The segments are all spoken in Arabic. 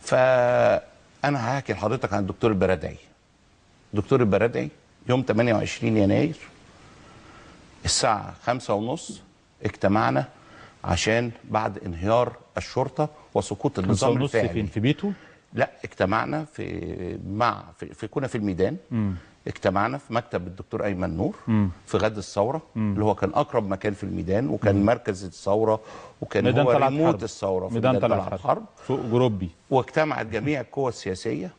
فانا هحكي لحضرتك عن الدكتور البرادعي. الدكتور البرادعي يوم 28 يناير الساعه 5:30 اجتمعنا عشان بعد انهيار الشرطه وسقوط النظام الفعلي. فين؟ في بيته؟ لا، اجتمعنا كنا في الميدان. اجتمعنا في مكتب الدكتور ايمن نور في غد الثوره، اللي هو كان اقرب مكان في الميدان، وكان مركز الثوره، وكان هو ريموت الثوره في ميدان طلعت حرب فوق جروبي. واجتمعت جميع القوى السياسيه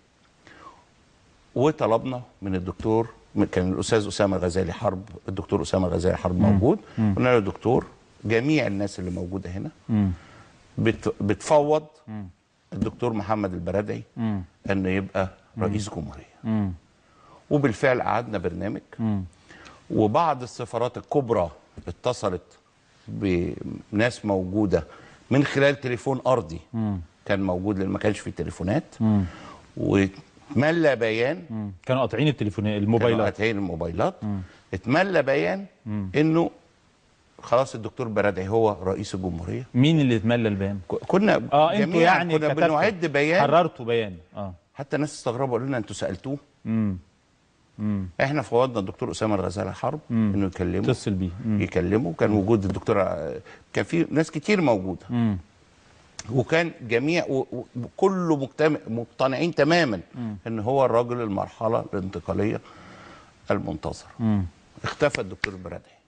وطلبنا من الدكتور، كان الاستاذ اسامه غزالي حرب، الدكتور اسامه غزالي حرب موجود. قلنا له يا دكتور، جميع الناس اللي موجوده هنا بتفوض الدكتور محمد البرادعي انه يبقى رئيس جمهوريه. وبالفعل قعدنا برنامج، وبعض السفارات الكبرى اتصلت بناس موجوده من خلال تليفون ارضي كان موجود لان ما كانش في تليفونات، واتملى بيان. كانوا قاطعين الموبايلات. كانوا قاطعين الموبايلات. اتملى بيان انه خلاص الدكتور برادعي هو رئيس الجمهوريه. مين اللي اتملى البيان؟ كنا انتوا يعني كنا بنعد بيان، حررتوا بيان. حتى الناس استغربوا، قالوا لنا انتوا سالتوه؟ احنا فوضنا الدكتور اسامه الغزالي حرب انه يكلمه، اتصل بيه يكلمه. كان وجود الدكتور، كان في ناس كتير موجوده، وكان جميع وكله مقتنعين تماما ان هو الراجل المرحله الانتقاليه المنتظر. اختفى الدكتور البرادعي.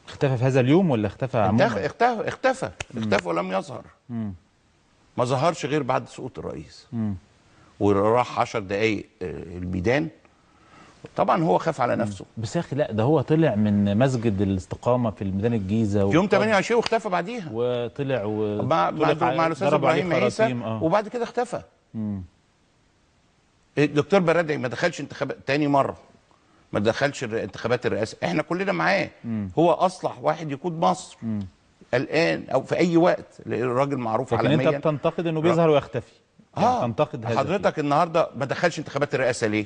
اختفى في هذا اليوم ولا اختفى عموما؟ اختفى ولم يظهر. ما ظهرش غير بعد سقوط الرئيس. وراح 10 دقايق الميدان. طبعا هو خاف على نفسه. بس يا اخي لا، ده هو طلع من مسجد الاستقامه في الميدان الجيزه يوم 28 واختفى بعديها، وطلع مع الاستاذ ابراهيم عيسى، وبعد كده اختفى. الدكتور برادعي ما دخلش انتخابات تاني مره، ما دخلش انتخابات الرئاسه. احنا كلنا معاه. هو اصلح واحد يقود مصر الان او في اي وقت، الراجل معروف عالميا. لكن انت بتنتقد انه بيظهر ويختفي. تنتقد هذا حضرتك النهارده ما دخلش انتخابات الرئاسه ليه؟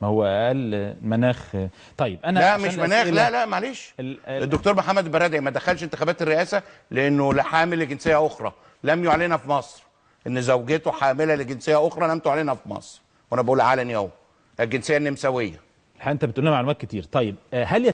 ما هو اقل مناخ. طيب انا لا مش مناخ، لا معلش. الدكتور محمد البرادعي ما دخلش انتخابات الرئاسه لانه حامل لجنسيه اخرى لم يعلنها في مصر، ان زوجته حامله لجنسيه اخرى لم تعلنها في مصر، وانا بقول علني اهو، الجنسيه النمساويه. انت بتقول لنا معلومات كتير. طيب هل